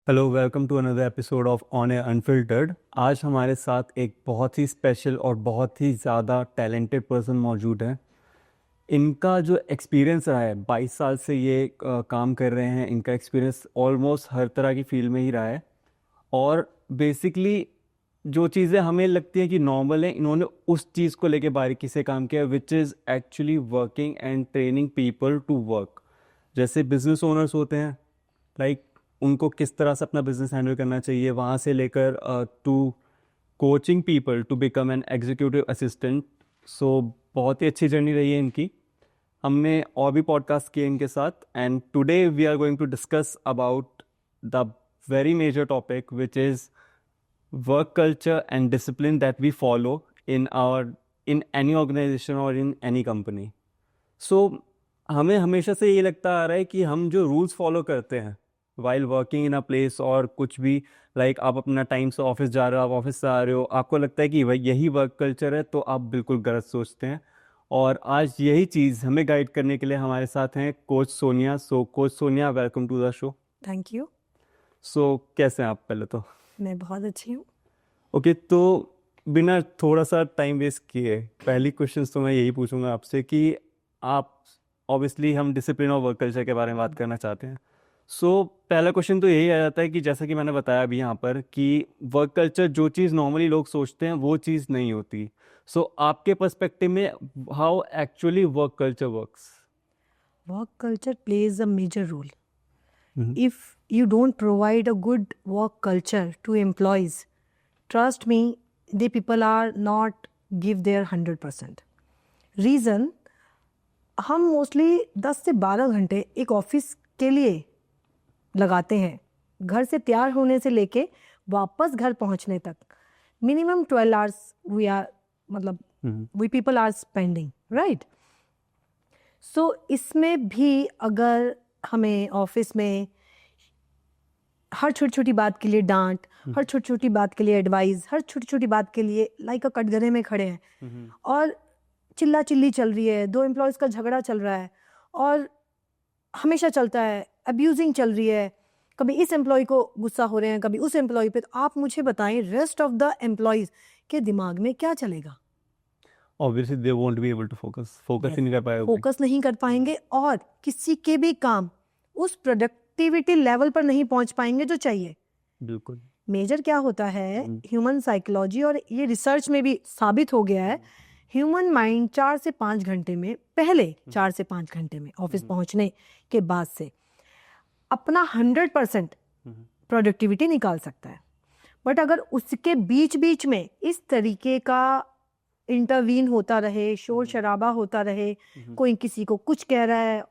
Hello, welcome to another episode of On Air Unfiltered. आज हमारे साथ एक बहुत ही स्पेशल और बहुत ही ज़्यादा टैलेंटेड पर्सन मौजूद है। इनका जो एक्सपीरियंस रहा है, 22 साल से ये काम कर रहे हैं। इनका एक्सपीरियंस ऑलमोस्ट हर तरह की फील्ड में ही रहा है और बेसिकली जो चीज़ें हमें लगती हैं कि नॉर्मल हैं, इन्होंने उस चीज़ को लेके बारीकी से काम किया, which is actually working and training people to work. जैसे बिजनेस ओनर्स होते हैं, लाइक उनको किस तरह से अपना बिजनेस हैंडल करना चाहिए, वहाँ से लेकर to coaching people to become an executive assistant. So बहुत ही अच्छी जर्नी रही है इनकी। हमने और भी पॉडकास्ट किए इनके साथ and today we are going to discuss about the very major topic which is work culture and discipline that we follow in any organisation और इन एनी कंपनी। सो हमें हमेशा से ये लगता आ रहा है कि हम जो रूल्स फॉलो करते हैं while working in a place और कुछ भी, लाइक आप अपना टाइम से ऑफिस जा रहे हो, आप ऑफिस से आ रहे हो, आपको लगता है कि भाई यही वर्क कल्चर है, तो आप बिल्कुल गलत सोचते हैं। और आज यही चीज़ हमें गाइड करने के लिए हमारे साथ हैं coach Sonia. So coach Sonia, welcome to the show. Thank you. So कैसे हैं आप? पहले तो मैं बहुत अच्छी हूँ। ओके, तो बिना थोड़ा सा टाइम वेस्ट किए पहली क्वेश्चंस तो मैं यही पूछूंगा आपसे कि आप, ऑब्वियसली हम डिसिप्लिन और वर्क कल्चर के बारे में बात करना चाहते हैं। सो पहला क्वेश्चन तो यही आ जाता है कि जैसा कि मैंने बताया अभी यहाँ पर कि वर्क कल्चर जो चीज़ नॉर्मली लोग सोचते हैं वो चीज़ नहीं होती। सो आपके पर्सपेक्टिव में how actually work culture works? Work culture plays a major role. If you don't provide a good work culture to employees, trust me, the people are not give their 100%. Reason, हम mostly 10 से 12 घंटे एक office के लिए लगाते हैं। घर से तैयार होने से लेके वापस घर पहुंचने तक minimum 12 hours we people are spending, right? So इसमें भी अगर हमें ऑफिस में हर छोटी छोटी बात के लिए डांट, हर छोटी छोटी बात के लिए एडवाइस, हर छोटी छोटी बात के लिए लाइक अ कटघरे में खड़े हैं और चिल्ला चिल्ली चल रही है, दो एम्प्लॉयज़ का झगड़ा चल रहा है और हमेशा चलता है, अब्यूजिंग चल रही है, कभी इस एम्प्लॉय को गुस्सा हो रहे हैं, कभी उस एम्प्लॉय पे, तो आप मुझे बताएं रेस्ट ऑफ द एम्प्लॉयज़ के दिमाग में क्या चलेगा? Obviously they won't be able to focus ही नहीं कर पाएंगे। फोकस नहीं कर पाएंगे और किसी के भी काम उस प्रोडक्टिविटी लेवल पर नहीं पहुंच पाएंगे जो चाहिए। बिल्कुल। मेजर क्या होता है, ह्यूमन साइकोलॉजी, और ये रिसर्च में भी साबित हो गया है, ह्यूमन माइंड 4 से 5 घंटे में, पहले 4 से 5 घंटे में ऑफिस पहुंचने के बाद से अपना 100% प्रोडक्टिविटी निकाल सकता है। बट अगर उसके बीच बीच में इस तरीके का इंटरवीन होता रहे, शोर शराबा होता रहे, कोई किसी को कुछ कह रहा है,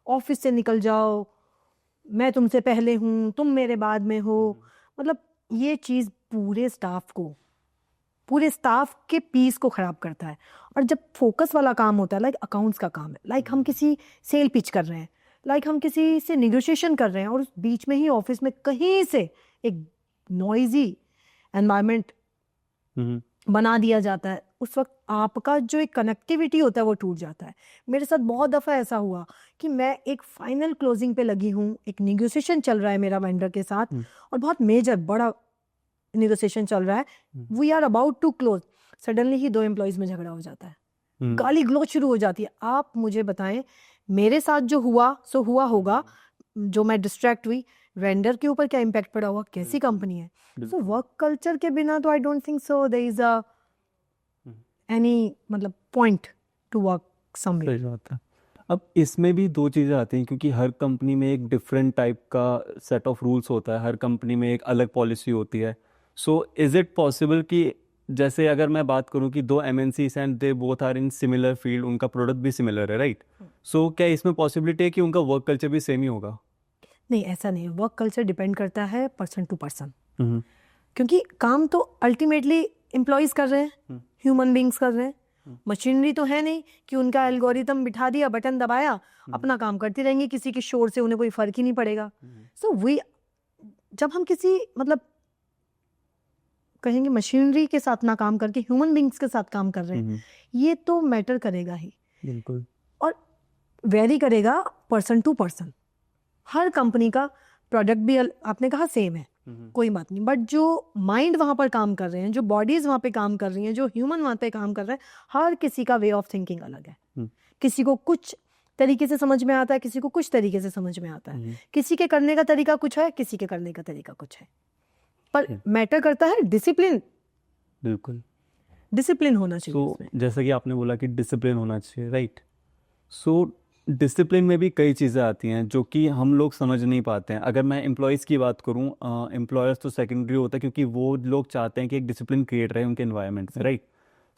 ऑफिस से निकल जाओ, मैं तुमसे पहले हूँ, तुम मेरे बाद में हो, मतलब ये चीज़ पूरे स्टाफ के पीस को ख़राब करता है। और जब फोकस वाला काम होता है, लाइक अकाउंट्स का काम है, लाइक हम किसी सेल पिच कर रहे हैं, लाइक हम किसी से निगोशिएशन कर रहे हैं और उस बीच में ही ऑफिस में कहीं से एक नॉइजी एनवायरनमेंट बना दिया जाता है, उस वक्त आपका जो एक कनेक्टिविटी होता है वो टूट जाता है। मेरे साथ बहुत दफ़ा ऐसा हुआ कि मैं एक फाइनल क्लोजिंग पे लगी हूँ, एक निगोशिएशन चल रहा है मेरा वेंडर के साथ और बहुत मेजर बड़ा निगोशिएशन चल रहा है, we are about to close, suddenly ही 2 एम्प्लॉयज़ में झगड़ा हो जाता है, गाली गलौज शुरू हो जाती है। आप मुझे बताएं, मेरे साथ जो हुआ सो हुआ होगा, जो मैं डिस्ट्रैक्ट हुई, वेंडर के ऊपर क्या इम्पैक्ट पड़ा होगा, कैसी कंपनी है। सो वर्क कल्चर के बिना तो I don't think so there is a any point to work somewhere. सही बात है। अब इसमें भी 2 चीज़ें आती हैं क्योंकि हर कंपनी में एक डिफरेंट टाइप का सेट ऑफ रूल्स होता है, हर कंपनी में एक अलग पॉलिसी होती है। सो इज़ इट पॉसिबल कि जैसे अगर मैं बात करूं कि 2 MNCs and they both are in similar field, उनका प्रोडक्ट भी सिमिलर है, राइट? सो क्या इसमें पॉसिबिलिटी है कि उनका वर्क कल्चर भी सेम ही होगा? नहीं, ऐसा नहीं है। वर्क कल्चर डिपेंड करता है पर्सन टू पर्सन, क्योंकि काम तो अल्टीमेटली एम्प्लॉयज़ कर रहे हैं, ह्यूमन बींग्स कर रहे हैं। मशीनरी तो है नहीं कि उनका एल्गोरिथम बिठा दिया, बटन दबाया, अपना काम करती रहेंगी, किसी के शोर से उन्हें कोई फर्क ही नहीं पड़ेगा। सो जब हम किसी कहेंगे मशीनरी के साथ ना काम करके ह्यूमन बींग्स के साथ काम कर रहे हैं, ये तो मैटर करेगा ही। बिल्कुल। और वेरी करेगा पर्सन टू पर्सन। हर कंपनी का प्रोडक्ट भी आपने कहा सेम है, कोई बात नहीं, बट जो माइंड वहाँ पर काम कर रहे हैं, जो बॉडीज वहाँ पे काम कर रही हैं, जो ह्यूमन वहाँ पे काम कर रहे हैं, हर किसी का वे ऑफ थिंकिंग अलग है। किसी को कुछ तरीके से समझ में आता है, किसी को कुछ तरीके से समझ में आता है, किसी के करने का तरीका कुछ है, किसी के करने का तरीका कुछ है, पर मैटर करता है डिसिप्लिन। बिल्कुल, डिसिप्लिन होना चाहिए तो इसमें। जैसा कि आपने बोला कि डिसिप्लिन होना चाहिए, राइट। सो डिसिप्लिन में भी कई चीज़ें आती हैं जो कि हम लोग समझ नहीं पाते हैं। अगर मैं एम्प्लॉयज़ की बात करूं, एम्प्लॉयर्स तो सेकेंडरी होता है क्योंकि वो लोग चाहते हैं कि एक डिसिप्लिन क्रिएट रहे उनके एनवायरनमेंट में, राइट।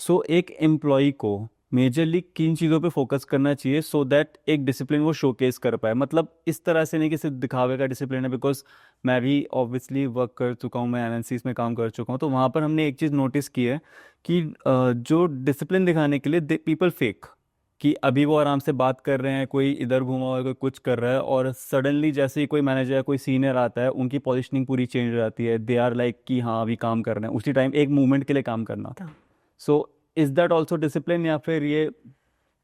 सो एक एम्प्लॉय को मेजरली किन चीज़ों पे फोकस करना चाहिए सो दैट एक डिसिप्लिन वो शोकेस कर पाए। मतलब इस तरह से नहीं कि सिर्फ दिखावे का डिसिप्लिन है, बिकॉज मैं भी ऑब्वियसली वर्क कर चुका हूँ, मैं एमएनसीज में काम कर चुका हूँ, तो वहाँ पर हमने एक चीज़ नोटिस की है कि जो डिसिप्लिन दिखाने के लिए पीपल फेक, कि अभी वो आराम से बात कर रहे हैं, कोई इधर घूमा हुआ है, कोई कुछ कर रहा है, और सडनली जैसे ही कोई मैनेजर या कोई सीनियर आता है उनकी पोजीशनिंग पूरी चेंज हो जाती है। दे आर लाइक कि हाँ अभी काम कर रहे हैं, उसी टाइम एक मूवमेंट के लिए काम करना। So is that also discipline, या फिर ये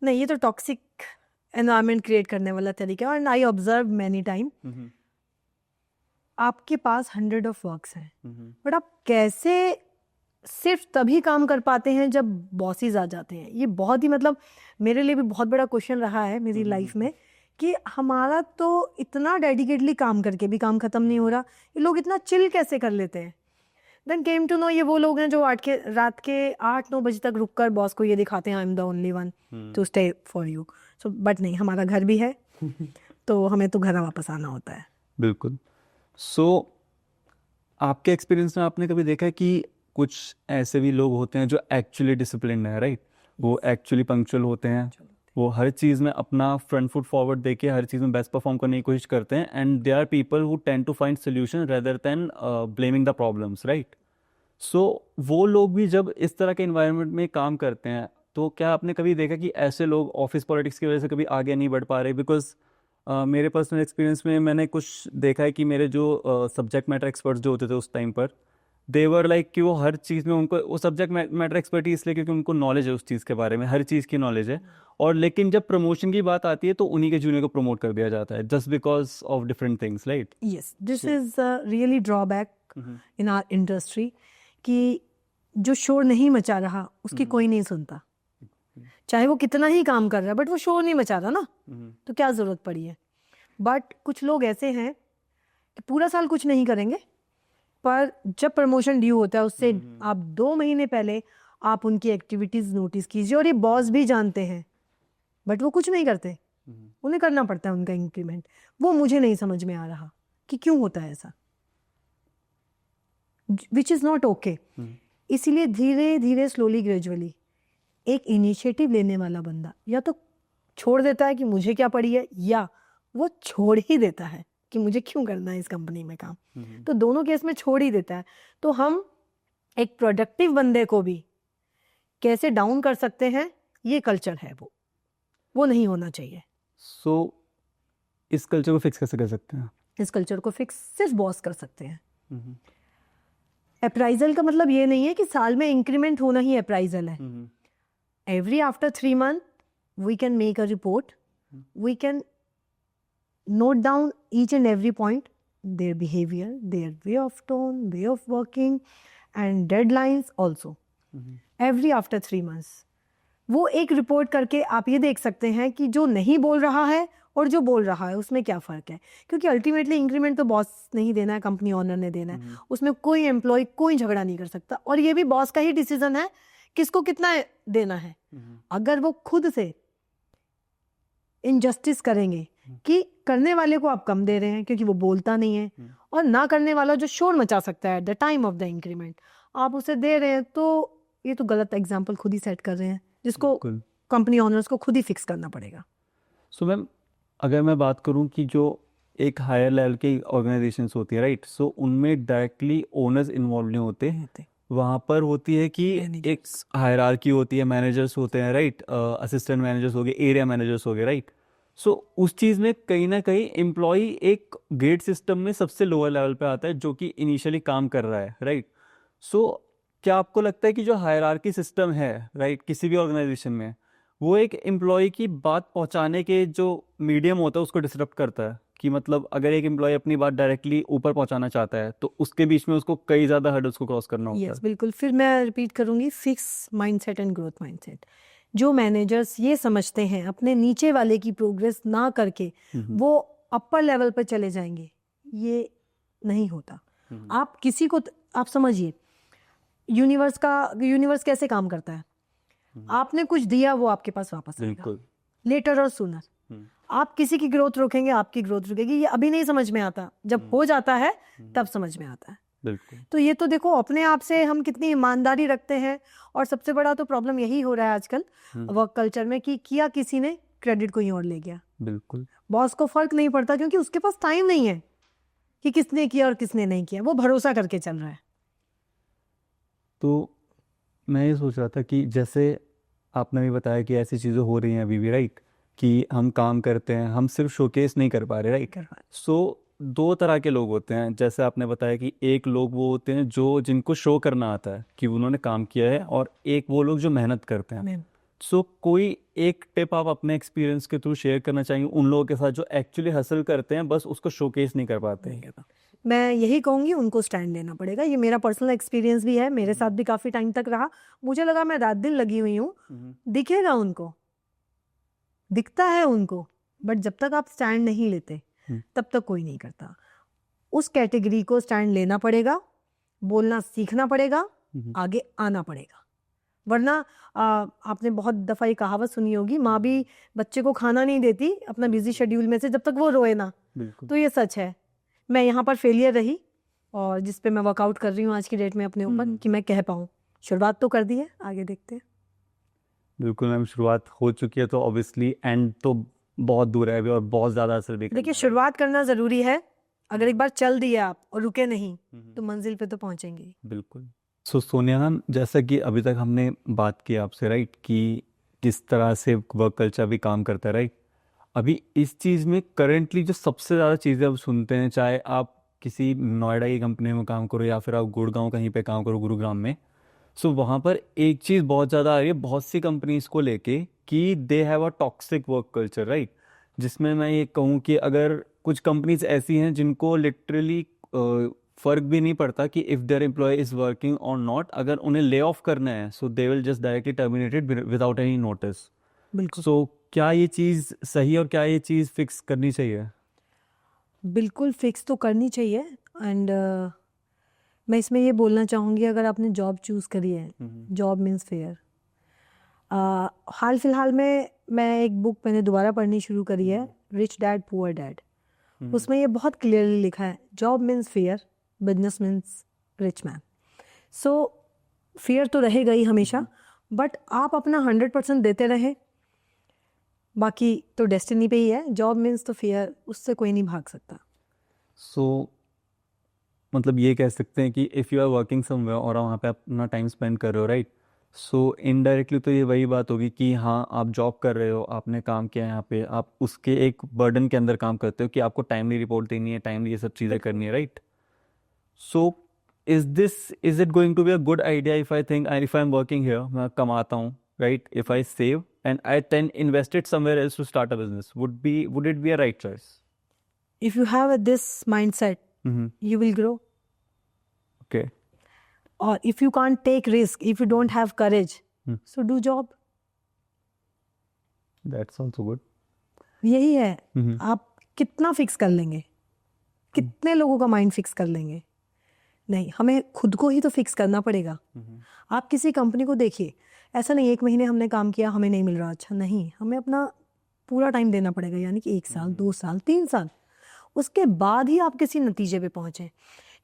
नहीं, ये तो टॉक्सिक एनवायरनमेंट क्रिएट करने वाला तरीका है। And I observe many time, आपके पास 100 ऑफ वर्क्स हैं, बट आप कैसे सिर्फ तभी काम कर पाते हैं जब बॉसेस आ जाते हैं? ये बहुत ही, मतलब मेरे लिए भी बहुत बड़ा क्वेश्चन रहा है मेरी लाइफ में कि हमारा तो इतना डेडिकेटली काम करके भी काम खत्म नहीं हो रहा, ये लोग इतना चिल कैसे कर लेते हैं। देन केम टू नो ये वो लोग हैं जो रात के 8-9 बजे तक रुक कर बॉस को ये दिखाते हैं I am the only one two stay for you. So but नहीं, हमारा घर भी है तो हमें तो घर वापस आना होता है। बिल्कुल। सो आपके एक्सपीरियंस में आपने कभी देखा है कि कुछ ऐसे भी लोग होते हैं जो एक्चुअली डिसिप्लिन्ड है, राइट, वो एक्चुअली पंक्चुअल होते हैं, वो हर चीज़ में अपना फ्रंट फुट फॉरवर्ड देके हर चीज़ में बेस्ट परफॉर्म करने की कोशिश करते हैं, and they are people who tend to find solution rather than blaming the problems, right. So वो लोग भी जब इस तरह के इन्वायरमेंट में काम करते हैं, तो क्या आपने कभी देखा कि ऐसे लोग ऑफिस पॉलिटिक्स की वजह से कभी आगे नहीं बढ़ पा रहे? बिकॉज मेरे पर्सनल एक्सपीरियंस में मैंने कुछ देखा है कि मेरे जो सब्जेक्ट मैटर एक्सपर्ट्स जो होते थे उस टाइम पर, देवर लाइक कि वो हर चीज़ में उनको वो सब्जेक्ट मैटर एक्सपर्ट ही इसलिए क्योंकि उनको नॉलेज है उस चीज़ के बारे में, हर चीज़ की नॉलेज है, और लेकिन जब प्रमोशन की बात आती है तो उन्हीं के जूनियर को प्रमोट कर दिया जाता है just because of different things, right. Yes, this is really drawback in our industry कि जो शोर नहीं मचा रहा उसकी कोई नहीं सुनता, चाहे वो कितना ही काम कर रहा है, बट वो शोर नहीं मचा रहा ना, तो क्या ज़रूरत पड़ी है। बट कुछ लोग ऐसे हैं कि पूरा साल कुछ नहीं करेंगे, पर जब प्रमोशन ड्यू होता है उससे आप 2 महीने पहले आप उनकी एक्टिविटीज़ नोटिस कीजिए, और ये बॉस भी जानते हैं, बट वो कुछ नहीं करते, उन्हें करना पड़ता है उनका इंक्रीमेंट। वो मुझे नहीं समझ में आ रहा कि क्यों होता है ऐसा, विच इज़ नॉट ओके। इसीलिए धीरे धीरे स्लोली ग्रेजुअली एक इनिशिएटिव लेने वाला बंदा या तो छोड़ देता है कि मुझे क्या पड़ी है, या वो छोड़ ही देता है कि मुझे क्यों करना है इस कंपनी में काम, तो दोनों केस में छोड़ ही देता है। तो हम एक प्रोडक्टिव बंदे को भी कैसे डाउन कर सकते हैं, ये कल्चर है, वो नहीं होना चाहिए। सो इस कल्चर को फिक्स कैसे कर सकते हैं? इस कल्चर को फिक्स सिर्फ बॉस कर सकते हैं। अप्राइजल का मतलब ये नहीं है कि साल में इंक्रीमेंट होना ही अप्राइजल है। Every after 3 months we can make a report, we can note down each and every point, their behavior, their way of tone, way of working and deadlines also. Every after 3 months वो एक report करके आप ये देख सकते हैं कि जो नहीं बोल रहा है और जो बोल रहा है उसमें क्या फ़र्क है, क्योंकि अल्टीमेटली इंक्रीमेंट तो बॉस नहीं देना है, कंपनी ओनर ने देना है, उसमें कोई एम्प्लॉय कोई झगड़ा नहीं कर सकता, और ये भी बॉस का ही डिसीजन है किसको कितना देना है। अगर वो खुद से इनजस्टिस करेंगे कि करने वाले को आप कम दे रहे हैं क्योंकि वो बोलता नहीं है, और ना करने वाला जो शोर मचा सकता है at the time of the increment आप उसे दे रहे हैं, तो ये तो गलत एग्जाम्पल खुद ही सेट कर रहे हैं, जिसको कंपनी ओनर्स को खुद ही फिक्स करना पड़ेगा। सो मैम, अगर मैं बात करूं कि जो एक हायर लेवल की ऑर्गेनाइजेशंस होती है, राइट, सो उनमें डायरेक्टली ओनर्स इन्वॉल्व नहीं होते, वहाँ पर होती है कि एक हायरार्की होती है, मैनेजर्स होते हैं, राइट, असिस्टेंट मैनेजर्स हो गए, एरिया मैनेजर्स हो गए, राइट। सो उस चीज़ में कहीं ना कहीं एम्प्लॉय एक ग्रेड सिस्टम में सबसे लोअर लेवल पे आता है जो कि इनिशियली काम कर रहा है, राइट। सो क्या आपको लगता है कि जो हायरार्की सिस्टम है, राइट, किसी भी ऑर्गेनाइजेशन में, वो एक एम्प्लॉय की बात पहुंचाने के जो मीडियम होता है उसको डिसरप्ट करता है? कि मतलब अगर एक एम्प्लॉय अपनी बात डायरेक्टली ऊपर पहुंचाना चाहता है तो उसके बीच में उसको कई ज़्यादा हर्डल्स को क्रॉस करना होता यस बिल्कुल, फिर मैं रिपीट करूंगी, fix mindset and growth mindset. जो मैनेजर्स ये समझते हैं अपने नीचे वाले की प्रोग्रेस ना करके वो अपर लेवल पर चले जाएंगे, ये नहीं होता। आप किसी को आप समझिए, यूनिवर्स कैसे काम करता है, आपने कुछ दिया वो आपके पास वापस आएगा, बिल्कुल। लेटर और सूनर। आप किसी की ग्रोथ रोकेंगे आपकी ग्रोथ रुकेगी, ये अभी नहीं समझ में आता, जब हो जाता है तब समझ में आता है। बिल्कुल। तो ये तो देखो अपने आप से हम कितनी ईमानदारी रखते हैं, और सबसे बड़ा तो प्रॉब्लम यही हो रहा है आजकल वर्क कल्चर में कि किया किसी ने, क्रेडिट कोई और ले गया। बिल्कुल। बॉस को फर्क नहीं पड़ता क्योंकि उसके पास टाइम नहीं है कि किसने किया और किसने नहीं किया, वो भरोसा करके चल रहा है। तो मैं ये सोच रहा था कि जैसे आपने भी बताया कि ऐसी चीज़ें हो रही हैं अभी भी, राइट, कि हम काम करते हैं, हम सिर्फ शोकेस नहीं कर पा रहे, राइट। सो दो तरह के लोग होते हैं, जैसे आपने बताया कि एक लोग वो होते हैं जो जिनको शो करना आता है कि उन्होंने काम किया है, और एक वो लोग जो मेहनत करते हैं। सो कोई एक टिप आप अपने एक्सपीरियंस के थ्रू शेयर करना चाहेंगे उन लोगों के साथ जो एक्चुअली हसल करते हैं, बस उसको शोकेस नहीं कर पाते हैं? मैं यही कहूंगी उनको स्टैंड लेना पड़ेगा। ये मेरा पर्सनल एक्सपीरियंस भी है, मेरे साथ भी काफी टाइम तक रहा। मुझे लगा मैं रात दिन लगी हुई हूँ, दिखेगा उनको, दिखता है उनको, बट जब तक आप स्टैंड नहीं लेते तब तक कोई नहीं करता। उस कैटेगरी को स्टैंड लेना पड़ेगा, बोलना सीखना पड़ेगा, आगे आना पड़ेगा। वरना आपने बहुत दफ़ा ये कहावत सुनी होगी, माँ भी बच्चे को खाना नहीं देती अपना बिजी शेड्यूल में से जब तक वो रोए ना। तो ये सच है। मैं यहाँ पर फेलियर रही, और जिस पे मैं वर्कआउट कर रही हूँ आज की डेट में अपने ऊपर कि मैं कह पाऊँ। शुरुआत तो कर दी है, आगे देखते हैं। बिल्कुल मैम, शुरुआत हो चुकी है तो ऑब्वियसली एंड तो बहुत दूर है अभी, और बहुत ज़्यादा असर भी देखिए शुरुआत करना ज़रूरी है। अगर एक बार चल दिए आप और रुके नहीं तो मंजिल पे तो पहुँचेंगे ही। बिल्कुल। सो सोनिया मैम, जैसा कि अभी तक हमने बात की आपसे, राइट, कि किस तरह से वर्क कल्चर भी काम करता है, राइट। अभी इस चीज़ में करेंटली जो सबसे ज़्यादा चीज़ें अब सुनते हैं, चाहे आप किसी नोएडा की कंपनी में काम करो या फिर आप गुड़गांव कहीं पे काम करो, गुरुग्राम में, सो वहाँ पर एक चीज़ बहुत ज़्यादा आ रही है बहुत सी कंपनीज को लेके कि they have a toxic work culture, right. जिसमें मैं ये कहूँ कि अगर कुछ कंपनीज ऐसी हैं जिनको लिटरली फ़र्क भी नहीं पड़ता कि if their employ is working और नॉट, अगर उन्हें ले ऑफ करना है so they will just directly terminated without any notice. बिल्कुल। सो क्या ये चीज़ सही है और क्या ये चीज़ फिक्स करनी चाहिए? बिल्कुल फिक्स तो करनी चाहिए। एंड मैं इसमें ये बोलना चाहूँगी, अगर आपने जॉब चूज़ करी है, जॉब मीन्स फेयर। हाल फिलहाल में मैं एक बुक मैंने दोबारा पढ़नी शुरू करी है, रिच डैड पुअर डैड। उसमें ये बहुत क्लियरली लिखा है, job means fair, business means rich man. So fair तो रहेगा ही हमेशा, बट आप अपना 100% देते रहे, बाकी तो डेस्टिनी पे ही है। जॉब मीन्स तो फेयर, उससे कोई नहीं भाग सकता। सो मतलब ये कह सकते हैं कि if you are working somewhere और वहाँ पे आप अपना टाइम स्पेंड कर रहे हो, राइट, सो इनडायरेक्टली तो ये वही बात होगी कि हाँ आप जॉब कर रहे हो, आपने काम किया है यहाँ पे, आप उसके एक बर्डन के अंदर काम करते हो कि आपको टाइमली रिपोर्ट देनी है, टाइमली ये सब चीज़ें करनी है, right. So is it going to be a good idea if I think if I am working here, मैं कमाता हूँ, right, if I save and I then invest it somewhere else to start a business, would it be a right choice? If you have this mindset, you will grow. Okay. Or if you can't take risk, if you don't have courage, so do job. That's also good. यही है। आप कितना fix कर लेंगे, कितने लोगों का mind fix कर लेंगे? नहीं, हमें खुद को ही तो फिक्स करना पड़ेगा। आप किसी कंपनी को देखिए, ऐसा नहीं 1 महीने हमने काम किया हमें नहीं मिल रहा, अच्छा नहीं, हमें अपना पूरा टाइम देना पड़ेगा, यानी कि 1 साल 2 साल 3 साल, उसके बाद ही आप किसी नतीजे पे पहुँचें।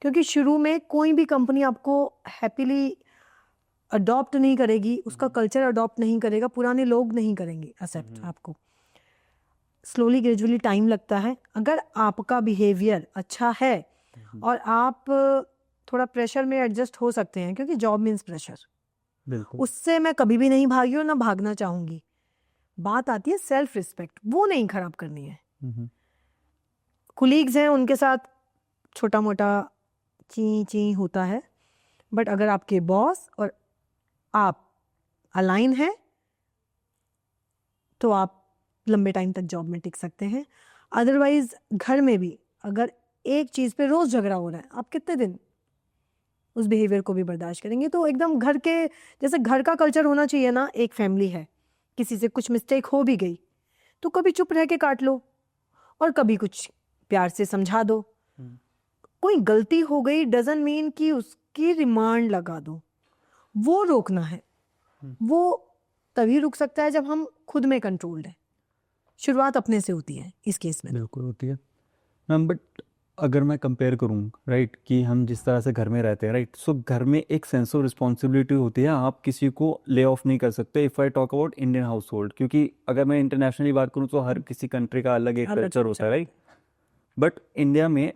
क्योंकि शुरू में कोई भी कंपनी आपको हैप्पीली अडॉप्ट नहीं करेगी, उसका कल्चर अडॉप्ट नहीं करेगा, पुराने लोग नहीं करेंगे एक्सेप्ट आपको। स्लोली ग्रेजुअली टाइम लगता है। अगर आपका बिहेवियर अच्छा है और आप थोड़ा प्रेशर में एडजस्ट हो सकते हैं, क्योंकि जॉब मीन्स प्रेशर, उससे मैं कभी भी नहीं भागी और ना भागना चाहूँगी। बात आती है सेल्फ रिस्पेक्ट, वो नहीं खराब करनी है। कुलीग्स हैं, उनके साथ छोटा मोटा ची ची होता है, बट अगर आपके बॉस और आप अलाइन हैं तो आप लंबे टाइम तक जॉब में टिक सकते हैं। अदरवाइज घर में भी अगर एक चीज़ पे रोज़ झगड़ा हो रहा है, आप कितने दिन उस बिहेवियर को भी बर्दाश्त करेंगे? तो एकदम घर के जैसे घर का कल्चर होना चाहिए ना, एक फैमिली है, किसी से कुछ मिस्टेक हो भी गई तो कभी चुप रह के काट लो और कभी कुछ प्यार से समझा दो। कोई गलती हो गई डजंट मीन कि उसकी रिमांड लगा दो, वो रोकना है। वो तभी रुक सकता है जब हम खुद में कंट्रोल्ड है। शुरुआत अपने से होती है इस केस में। बिल्कुल होती है मैम, बट अगर मैं कंपेयर करूँ राइट कि हम जिस तरह से घर में रहते हैं राइट, सो घर में एक सेंस ऑफ रिस्पॉन्सिबिलिटी होती है, आप किसी को ले ऑफ नहीं कर सकते। If I talk about Indian house hold, क्योंकि अगर मैं इंटरनेशनली बात करूँ तो हर किसी कंट्री का अलग एक अलग कल्चर होता है राइट। बट इंडिया में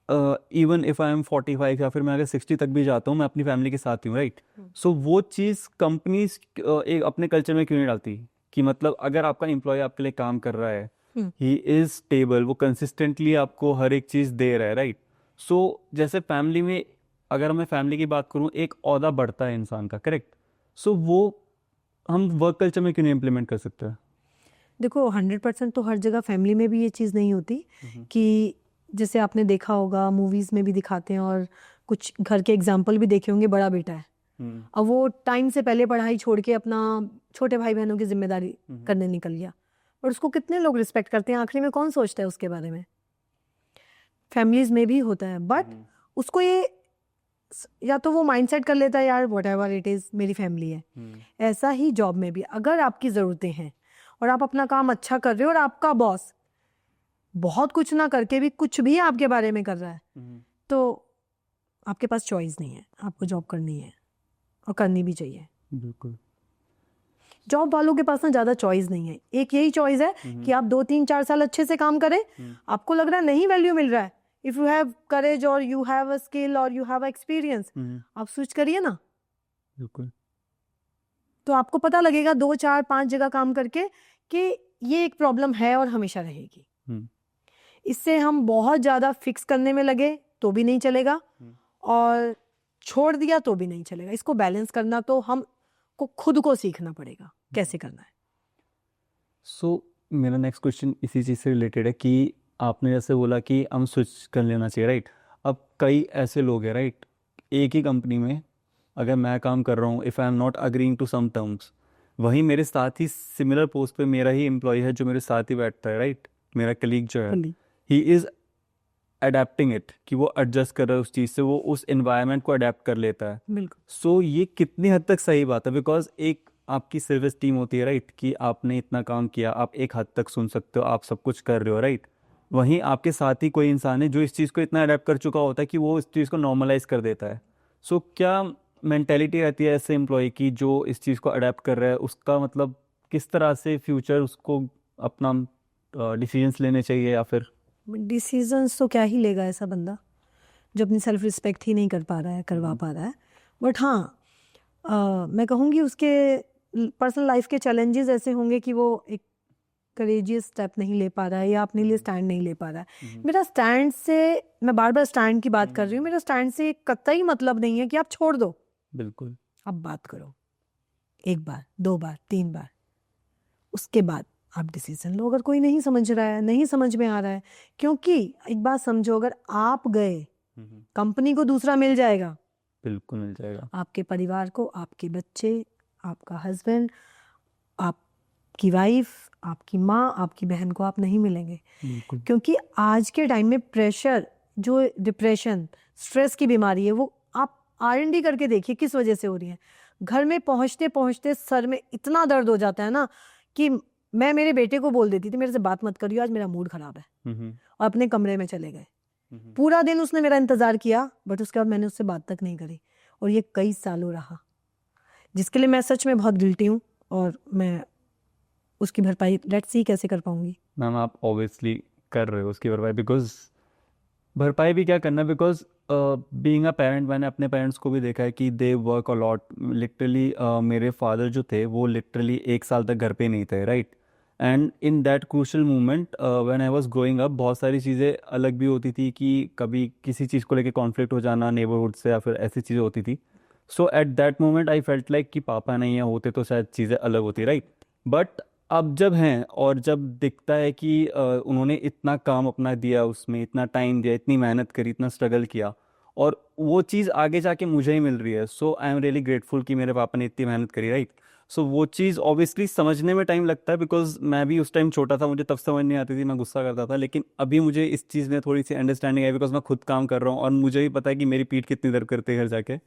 इवन इफ आई एम 45 या फिर मैं अगर 60 तक भी जाता हूँ, मैं अपनी फैमिली के साथ ही हूँ राइट। सो वो चीज़ कंपनीज एक अपने कल्चर में क्यों नहीं डालती कि मतलब अगर आपका एम्प्लॉय आपके लिए काम कर रहा है, ही इज स्टेबल, वो कंसिस्टेंटली आपको हर एक चीज़ दे रहा है राइट। सो जैसे फैमिली में अगर मैं फैमिली की बात करूँ, एक ओहदा बढ़ता है इंसान का, करेक्ट। सो वो हम वर्क कल्चर में क्यों नहीं इम्प्लीमेंट कर सकते? देखो 100% तो हर जगह फैमिली में भी ये चीज़ नहीं होती कि जैसे आपने देखा होगा मूवीज़ में भी दिखाते हैं और कुछ घर के एग्जाम्पल भी देखे होंगे, बड़ा बेटा है अब वो टाइम से पहले पढ़ाई छोड़ के अपना छोटे भाई बहनों की जिम्मेदारी करने निकल गया, और उसको कितने लोग रिस्पेक्ट करते हैं, आखिरी में कौन सोचता है उसके बारे में? फैमिलीज में भी होता है, बट उसको ये या तो वो माइंडसेट कर लेता है यार व्हाट एवर इट इज़ मेरी फैमिली है। ऐसा ही जॉब में भी अगर आपकी ज़रूरतें हैं और आप अपना काम अच्छा कर रहे हो और आपका बॉस बहुत कुछ ना करके भी कुछ भी आपके बारे में कर रहा है, तो आपके पास चॉइस नहीं है, आपको जॉब करनी है और करनी भी चाहिए। बिल्कुल। जॉब वालों के पास ना ज़्यादा चॉइस नहीं है, एक यही चॉइस है कि आप 2-3-4 साल अच्छे से काम करें, आपको लग रहा है नहीं वैल्यू मिल रहा है, इफ़ यू हैव करेज और यू हैव अ स्किल और यू हैव एक्सपीरियंस, आप स्विच करिए ना। बिल्कुल। तो आपको पता लगेगा 2-4-5 जगह काम करके कि ये एक प्रॉब्लम है और हमेशा रहेगी। इससे हम बहुत ज़्यादा फिक्स करने में लगे तो भी नहीं चलेगा और छोड़ दिया तो भी नहीं चलेगा। इसको बैलेंस करना तो हम को खुद को सीखना पड़ेगा कैसे करना है। सो मेरा नेक्स्ट क्वेश्चन इसी चीज़ से रिलेटेड है कि आपने जैसे बोला कि हम स्विच कर लेना चाहिए राइट। अब कई ऐसे लोग हैं राइट, एक ही कंपनी में अगर मैं काम कर रहा हूँ, if I am not agreeing to some terms, वहीं मेरे साथ ही सिमिलर पोस्ट पे मेरा ही एम्प्लॉय है जो मेरे साथ ही बैठता है राइट, मेरा कलीग जो है, ही इज़ अडेप्टिंग इट, कि वो एडजस्ट कर रहा है उस चीज़ से, वो उस एनवायरनमेंट को अडेप्ट कर लेता है। बिल्कुल। सो ये कितनी हद तक सही बात है? बिकॉज एक आपकी सर्विस टीम होती है राइट, कि आपने इतना काम किया, आप एक हद तक सुन सकते हो, आप सब कुछ कर रहे हो राइट। वहीं आपके साथ ही कोई इंसान है जो इस चीज़ को इतना अडेप्ट कर चुका होता है कि वो इस चीज़ को नॉर्मलाइज कर देता है। सो क्या मेंटेलिटी रहती है ऐसे एम्प्लॉय की जो इस चीज़ को अडेप्ट कर रहा है, उसका मतलब किस तरह से फ्यूचर उसको अपना डिसीजंस लेने चाहिए, या फिर डिसीजंस तो क्या ही लेगा ऐसा बंदा जो अपनी सेल्फ रिस्पेक्ट ही नहीं कर पा रहा है, करवा पा रहा है। बट हाँ, मैं कहूँगी उसके पर्सनल लाइफ के चैलेंजेस ऐसे होंगे कि वो एक करेजियस स्टेप नहीं ले पा रहा है या अपने लिए स्टैंड नहीं ले पा रहा है। मेरा स्टैंड से, मैं बार बार स्टैंड की बात कर रही हूँ, मेरा स्टैंड से कतई मतलब नहीं है कि आप छोड़ दो। बिल्कुल। अब बात करो 1 बार 2 बार 3 बार, उसके बाद आप डिसीजन लो। अगर कोई नहीं समझ रहा है, नहीं समझ में आ रहा है, क्योंकि एक बात समझो, अगर आप गए कंपनी को दूसरा मिल जाएगा। बिल्कुल मिल जाएगा। आपके परिवार को, आपके बच्चे, आपका हस्बैंड, आपकी वाइफ, आपकी माँ, आपकी बहन को आप नहीं मिलेंगे। क्योंकि आज के टाइम में प्रेशर, जो डिप्रेशन, स्ट्रेस की बीमारी है, वो आप R&D करके देखिए किस वजह से हो रही है। घर में पहुँचते पहुँचते सर में इतना दर्द हो जाता है ना कि मैं मेरे बेटे को बोल देती थी मेरे से बात मत करियो, आज मेरा मूड खराब है, और अपने कमरे में चले गए। पूरा दिन उसने मेरा इंतजार किया, बट उसके बाद मैंने उससे बात तक नहीं करी, और ये कई सालों रहा, जिसके लिए मैं सच में बहुत गिल्टी हूँ, और मैं उसकी भरपाई लेट्स सी कैसे कर पाऊंगी। मैम आप ऑब्वियसली कर रहे हो उसकी भरपाई, बिकॉज भरपाई भी क्या करना, बिकॉज बीइंग अ पेरेंट, मैंने अपने पेरेंट्स को भी देखा है कि they work a lot. Literally मेरे फादर जो थे वो लिटरली 1 साल तक घर पे नहीं थे right. And in that crucial moment when I was growing up, बहुत सारी चीज़ें अलग भी होती थी कि कभी किसी चीज़ को लेके कॉन्फ्लिक्ट हो जाना नेबरहुड से, या फिर ऐसी चीज़ें होती थी। So at that moment I felt like कि पापा नहीं है होते तो शायद चीज़ें अलग होती राइट। बट अब जब हैं और जब दिखता है कि उन्होंने इतना काम अपना दिया, उसमें इतना टाइम दिया, इतनी मेहनत करी, इतना स्ट्रगल किया, और वो चीज़ आगे जाके मुझे ही मिल रही है, सो आई एम रियली ग्रेटफुल कि मेरे पापा ने इतनी मेहनत करी, राइट। सो वो चीज़ ऑब्वियसली समझने में टाइम लगता है, बिकॉज मैं भी उस टाइम छोटा था, मुझे तब समझ नहीं आती थी, मैं गुस्सा करता था, लेकिन अभी मुझे इस चीज़ में थोड़ी सी अंडरस्टैंडिंग आई, बिकॉज मैं खुद काम कर रहा हूँ और मुझे भी पता है कि मेरी पीठ कितनी दर्द करती है घर जाके।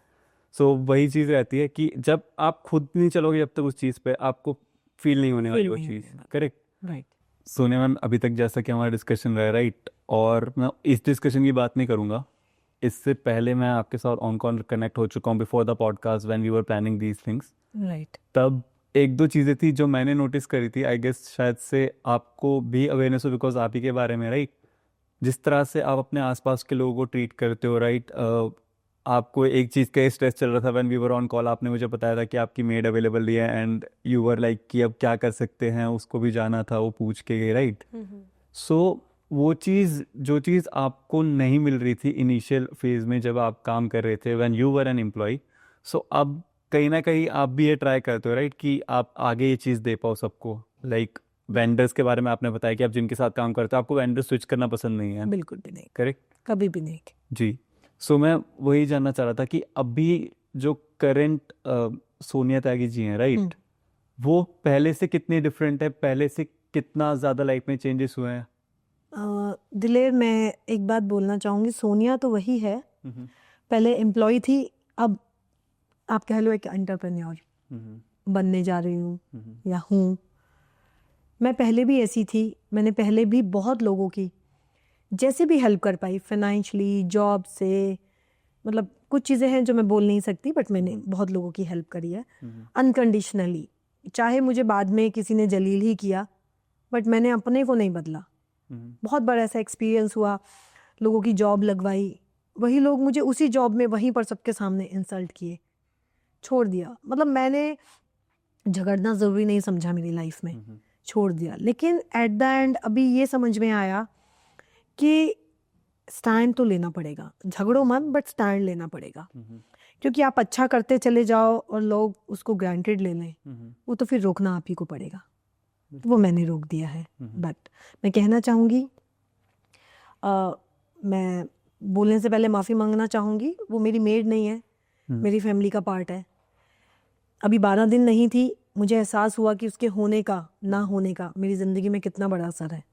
सो वही चीज़ रहती है कि जब आप खुद नहीं चलोगे जब तक उस चीज़ पे, आपको फील नहीं होने वाली फील वो नहीं चीज़, होने वाला। करेक्ट। राइट। सोनिया मैम, अभी तक जैसा कि हमारा डिस्कशन रहा है, राइट, और मैं इस डिस्कशन की बात नहीं करूँगा, इससे पहले मैं आपके साथ ऑन कॉल कनेक्ट हो चुका हूँ before the podcast when we were planning these things. Right. तब एक दो चीज़ें थी जो मैंने नोटिस करी थी, आई गेस शायद से आपको भी अवेयरनेस हो, बिकॉज आप ही के बारे में, राइट। जिस तरह से आप अपने आसपास के लोगों को ट्रीट करते हो, राइट। आपको एक चीज़ का स्ट्रेस चल रहा था when we were on call, आपने मुझे बताया था कि आपकी मेड अवेलेबल नहीं है, एंड यू वर लाइक कि अब क्या कर सकते हैं, उसको भी जाना था, वो पूछ के गए, राइट। सो वो चीज़, जो चीज़ आपको नहीं मिल रही थी इनिशियल फेज में जब आप काम कर रहे थे, when you were an employ, so अब कहीं ना कहीं आप भी ये ट्राई करते हो, राइट, कि आप आगे ये चीज़ दे पाओ सबको। लाइक वेंडर्स के बारे में आपने बताया कि आप जिनके साथ काम करते हो, आपको वेंडर स्विच करना पसंद नहीं है, बिल्कुल भी नहीं, करेक्ट। कभी भी नहीं। जी। सो मैं वही जानना चाह रहा था कि अभी जो करंट सोनिया त्यागी जी हैं, राइट, वो पहले से कितनी डिफरेंट है, पहले से कितना ज़्यादा लाइफ में चेंजेस हुए हैं? दिलेर, मैं एक बात बोलना चाहूँगी, सोनिया तो वही है, पहले एम्प्लॉय थी, अब आप कह लो एक एंटरप्रेन्योर बनने जा रही हूँ या हूँ। मैं पहले भी ऐसी थी, मैंने पहले भी बहुत लोगों की जैसे भी हेल्प कर पाई, फाइनेंशियली, जॉब से, मतलब कुछ चीज़ें हैं जो मैं बोल नहीं सकती, बट मैंने बहुत लोगों की हेल्प करी है अनकंडीशनली। चाहे मुझे बाद में किसी ने जलील ही किया, बट मैंने अपने को नहीं बदला। बहुत बड़ा ऐसा एक्सपीरियंस हुआ, लोगों की जॉब लगवाई, वही लोग मुझे उसी जॉब में वहीं पर सबके सामने इंसल्ट किए, छोड़ दिया। मतलब मैंने झगड़ना ज़रूरी नहीं समझा मेरी लाइफ में, छोड़ दिया। लेकिन एट द एंड अभी ये समझ में आया कि स्टैंड तो लेना पड़ेगा, झगड़ो मत, बट स्टैंड लेना पड़ेगा, क्योंकि आप अच्छा करते चले जाओ और लोग उसको ग्रांटेड ले लें, वो तो फिर रोकना आप ही को पड़ेगा। वो मैंने रोक दिया है। बट मैं कहना चाहूँगी, मैं बोलने से पहले माफ़ी मांगना चाहूँगी, वो मेरी मेड नहीं है, मेरी फैमिली का पार्ट है। अभी 12 दिन नहीं थी, मुझे एहसास हुआ कि उसके होने का ना होने का मेरी ज़िंदगी में कितना बड़ा असर है।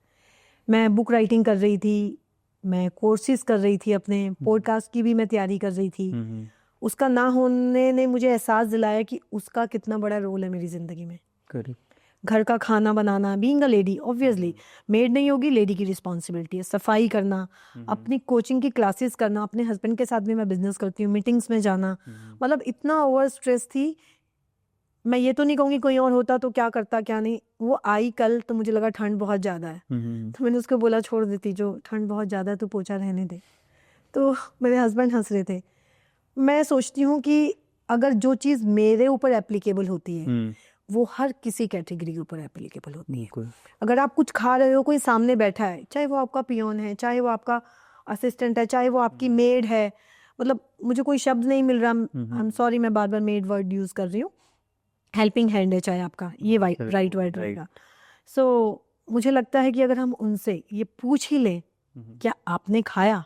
मैं बुक राइटिंग कर रही थी, मैं कोर्सेज कर रही थी, अपने पॉडकास्ट की भी मैं तैयारी कर रही थी। उसका ना होने ने मुझे एहसास दिलाया कि उसका कितना बड़ा रोल है मेरी ज़िंदगी में। घर का खाना बनाना, being a lady, obviously maid नहीं होगी, लेडी की रिस्पॉन्सिबिलिटी है, सफाई करना, अपनी कोचिंग की क्लासेस करना, अपने हस्बैंड के साथ भी मैं बिजनेस करती हूँ, मीटिंग्स में जाना, मतलब इतना ओवर स्ट्रेस थी। मैं ये तो नहीं कहूँगी कोई और होता तो क्या करता क्या नहीं। वो आई कल तो मुझे लगा ठंड बहुत ज़्यादा है, तो मैंने उसको बोला छोड़ देती, जो ठंड बहुत ज़्यादा है तो पोछा रहने दे। तो मेरे हस्बैंड हंस रहे थे। मैं सोचती हूँ कि अगर जो चीज़ मेरे ऊपर एप्लीकेबल होती है वो हर किसी कैटेगरी के ऊपर एप्लीकेबल होती है। अगर आप कुछ खा रहे हो, कोई सामने बैठा है, चाहे वो आपका पियोन है, चाहे वो आपका असिस्टेंट है, चाहे वो आपकी मेड है, मतलब मुझे कोई शब्द नहीं मिल रहा, आई एम सॉरी, मैं बार बार मेड वर्ड यूज़ कर रही हूँ, हेल्पिंग हैंड है चाहे आपका, ये राइट वर्ड रहेगा। सो मुझे लगता है कि अगर हम उनसे ये पूछ ही लें क्या आपने खाया,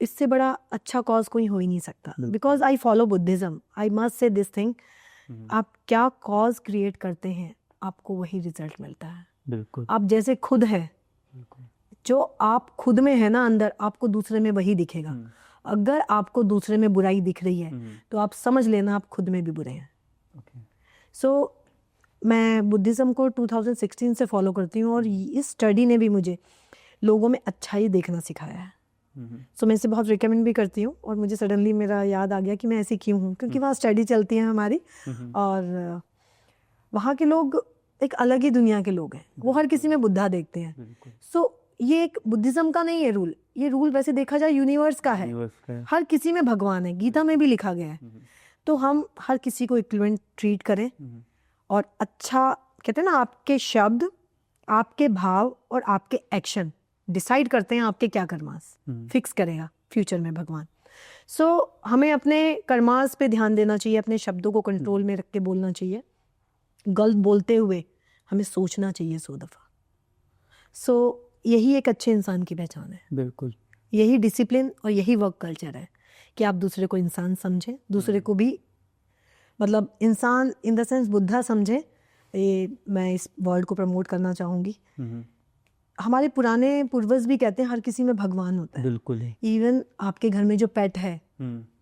इससे बड़ा अच्छा कॉज कोई हो ही नहीं सकता। Because I follow Buddhism, I must say this thing, आप क्या कॉज क्रिएट करते हैं आपको वही रिजल्ट मिलता है। बिल्कुल। आप जैसे खुद है, जो आप खुद में है ना अंदर, आपको दूसरे में वही दिखेगा। अगर आपको दूसरे में बुराई दिख रही है तो आप समझ लेना आप खुद में भी बुरे हैं। सो मैं बुद्धिज्म को 2016 से फॉलो करती हूँ, और इस स्टडी ने भी मुझे लोगों में अच्छाई देखना सिखाया है। सो मैं इसे बहुत रिकमेंड भी करती हूँ। और मुझे सडनली मेरा याद आ गया कि मैं ऐसी क्यों हूँ, क्योंकि वहाँ स्टडी चलती है हमारी, और वहाँ के लोग एक अलग ही दुनिया के लोग हैं, वो हर किसी में बुद्धा देखते हैं। सो ये एक बुद्धिज्म का नहीं है रूल, ये रूल वैसे देखा जाए यूनिवर्स का है, हर किसी में भगवान है, गीता में भी लिखा गया है। तो हम हर किसी को इक्विवेलेंट ट्रीट करें, और अच्छा, कहते हैं ना, आपके शब्द, आपके भाव और आपके एक्शन डिसाइड करते हैं आपके क्या कर्मास, फिक्स करेगा फ्यूचर में भगवान। सो हमें अपने कर्मास पे ध्यान देना चाहिए, अपने शब्दों को कंट्रोल में रख के बोलना चाहिए। गलत बोलते हुए हमें सोचना चाहिए 100 दफ़ा। सो यही एक अच्छे इंसान की पहचान है, बिल्कुल। यही डिसिप्लिन और यही वर्क कल्चर है कि आप दूसरे को इंसान समझें, दूसरे को भी मतलब इंसान इन द सेंस बुद्धा समझें। ये मैं इस वर्ड को प्रमोट करना चाहूँगी। हमारे पुराने पूर्वज भी कहते हैं हर किसी में भगवान होता है। बिल्कुल ही। इवन आपके घर में जो पेट है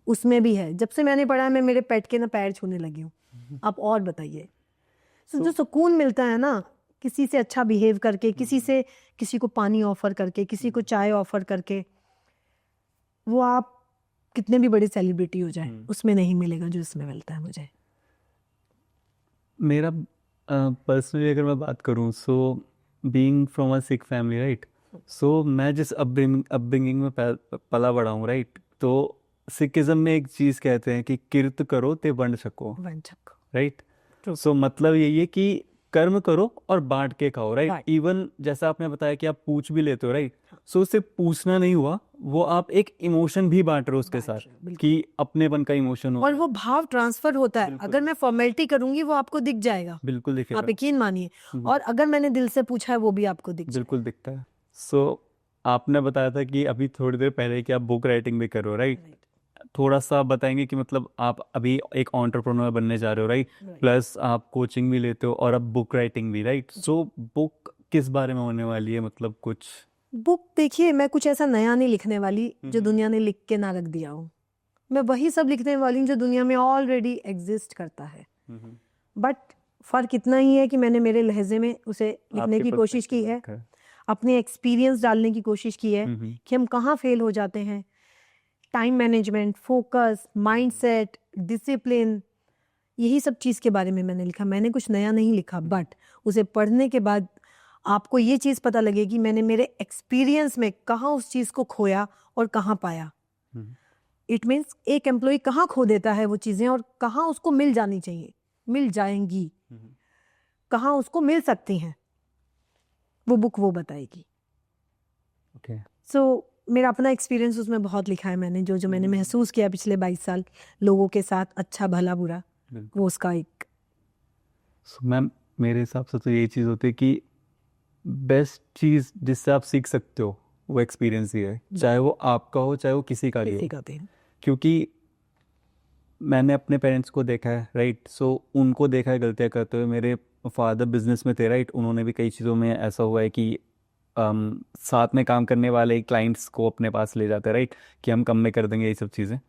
उसमें भी है। जब से मैंने पढ़ा है मैं मेरे पेट के ना पैर छूने लगी हूँ। आप और बताइए। जो सुकून मिलता है ना किसी से अच्छा बिहेव करके, किसी को पानी ऑफर करके, किसी को चाय ऑफर करके, वो आप कितने भी बड़े सेलिब्रिटी हो जाए उसमें नहीं मिलेगा जो इसमें मिलता है मुझे। मेरा पर्सनली अगर मैं बात करूँ, so being from a Sikh family, right, so मैं जिस अपब्रिंगिंग में पला बड़ा हूँ, राइट, तो सिखिज्म में एक चीज़ कहते हैं कि किर्त करो ते वंड छको, राइट। सो मतलब यही है कि कर्म करो और बांट के खाओ, राइट। इवन जैसा आपने बताया कि आप पूछ भी लेते हो, राइट, सो सिर्फ पूछना नहीं हुआ, वो आप एक इमोशन भी बांट रहे हो उसके साथ, कि अपनेपन का इमोशन हो और वो भाव ट्रांसफर होता है। अगर मैं फॉर्मेलिटी करूंगी वो आपको दिख जाएगा, बिल्कुल दिखेगा, आप यकीन मानिए। और अगर मैंने दिल से पूछा है वो भी आपको बिल्कुल दिखता है। सो आपने बताया था कि अभी थोड़ी देर पहले कि आप बुक राइटिंग भी कर रहे हो, राइट। थोड़ा सा बताएंगे कि मतलब आप अभी एक एंटरप्रेन्योर बनने जा रहे हो, राइट, प्लस आप कोचिंग भी लेते हो और अब बुक राइटिंग भी, राइट। सो बुक किस बारे में होने वाली है, मतलब कुछ? बुक देखिए, मैं कुछ ऐसा नया नहीं लिखने वाली जो दुनिया ने लिख के ना रख दिया हो। मैं वही सब लिखने वाली हूँ जो दुनिया में ऑलरेडी एग्जिस्ट करता है। बट फर्क इतना ही है कि मैंने मेरे लहजे में उसे लिखने की कोशिश की है, अपने एक्सपीरियंस डालने की कोशिश की है कि हम कहाँ फेल हो जाते हैं। Time management, focus, mindset, discipline, यही सब चीज़ के बारे में मैंने लिखा। मैंने कुछ नया नहीं लिखा, बट उसे पढ़ने के बाद आपको ये चीज़ पता लगेगी मैंने मेरे एक्सपीरियंस में कहाँ उस चीज़ को खोया और कहाँ पाया। इट मीन्स एक एम्प्लॉय कहाँ खो देता है वो चीज़ें और कहाँ उसको मिल जानी चाहिए, मिल जाएंगी, कहाँ उसको मिल सकती हैं, वो बुक वो बताएगी। ओके। सो मेरा अपना एक्सपीरियंस उसमें बहुत लिखा है मैंने, जो मैंने महसूस किया पिछले 22 साल लोगों के साथ, अच्छा भला बुरा, वो उसका एक। मैम मेरे हिसाब से तो यही चीज़ होती है कि बेस्ट चीज़ जिससे आप सीख सकते हो वो एक्सपीरियंस ही है, चाहे वो आपका हो चाहे वो किसी का भी हो। क्योंकि मैंने अपने पेरेंट्स को देखा है, राइट, सो उनको देखा है गलतियाँ करते हुए। मेरे फादर बिजनेस में थे, राइट, उन्होंने भी कई चीज़ों में ऐसा हुआ है कि साथ में काम करने वाले क्लाइंट्स को अपने पास ले जाते हैं, राइट, कि हम कम में कर देंगे, ये सब चीज़ें।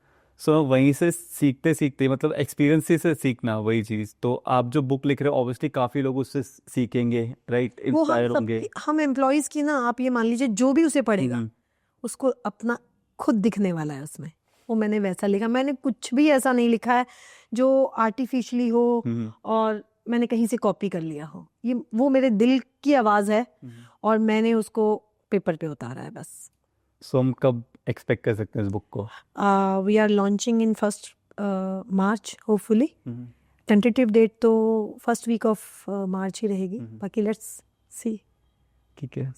सो वहीं से सीखते सीखते, मतलब एक्सपीरियंस से सीखना वही चीज़। तो आप जो बुक लिख रहे हो ऑब्वियसली काफ़ी लोग उससे सीखेंगे, राइट, इंस्पायर होंगे। हम एम्प्लॉयज़ की ना, आप ये मान लीजिए जो भी उसे पढ़ेगा उसको अपना खुद दिखने वाला है उसमें। वो मैंने वैसा लिखा, मैंने कुछ भी ऐसा नहीं लिखा है जो आर्टिफिशियली हो और मैंने कहीं से कॉपी कर लिया हो। ये वो मेरे दिल की आवाज़ है और मैंने उसको पेपर पे उतारा है बस। सो हम कब एक्सपेक्ट कर सकते हैं इस बुक को? We are launching in 1 March hopefully. Tentative date तो फर्स्ट वीक ऑफ मार्च ही रहेगी, बाकी लेट्स सी। ठीक है,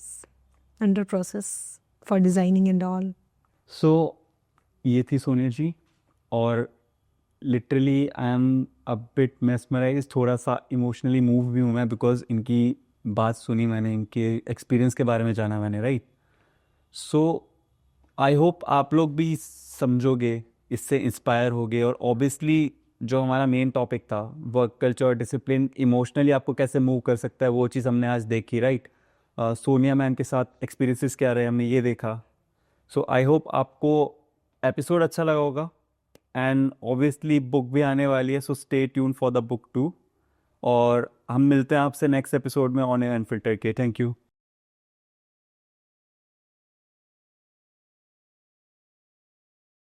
under process for designing and all. So ये थी सोनिया जी, और literally I am a bit mesmerise, थोड़ा सा इमोशनली मूव भी हूँ मैं, बिकॉज इनकी बात सुनी मैंने, इनके एक्सपीरियंस के बारे में जाना मैंने, राइट। सो आई होप आप लोग भी समझोगे, इससे इंस्पायर होगे, और ऑब्वियसली जो हमारा मेन टॉपिक था वर्क कल्चर, डिसिप्लिन, इमोशनली आपको कैसे मूव कर सकता है, वो चीज़ हमने आज देखी, राइट। सोनिया मैम के साथ एक्सपीरियंसेस क्या रहे हमने ये देखा। सो आई होप आपको एपिसोड अच्छा लगा होगा, एंड ऑब्वियसली बुक भी आने वाली है, so stay tune for the book 2। और हम मिलते हैं आपसे नेक्स्ट एपिसोड में ऑन एयर अनफिल्टर के। Thank you.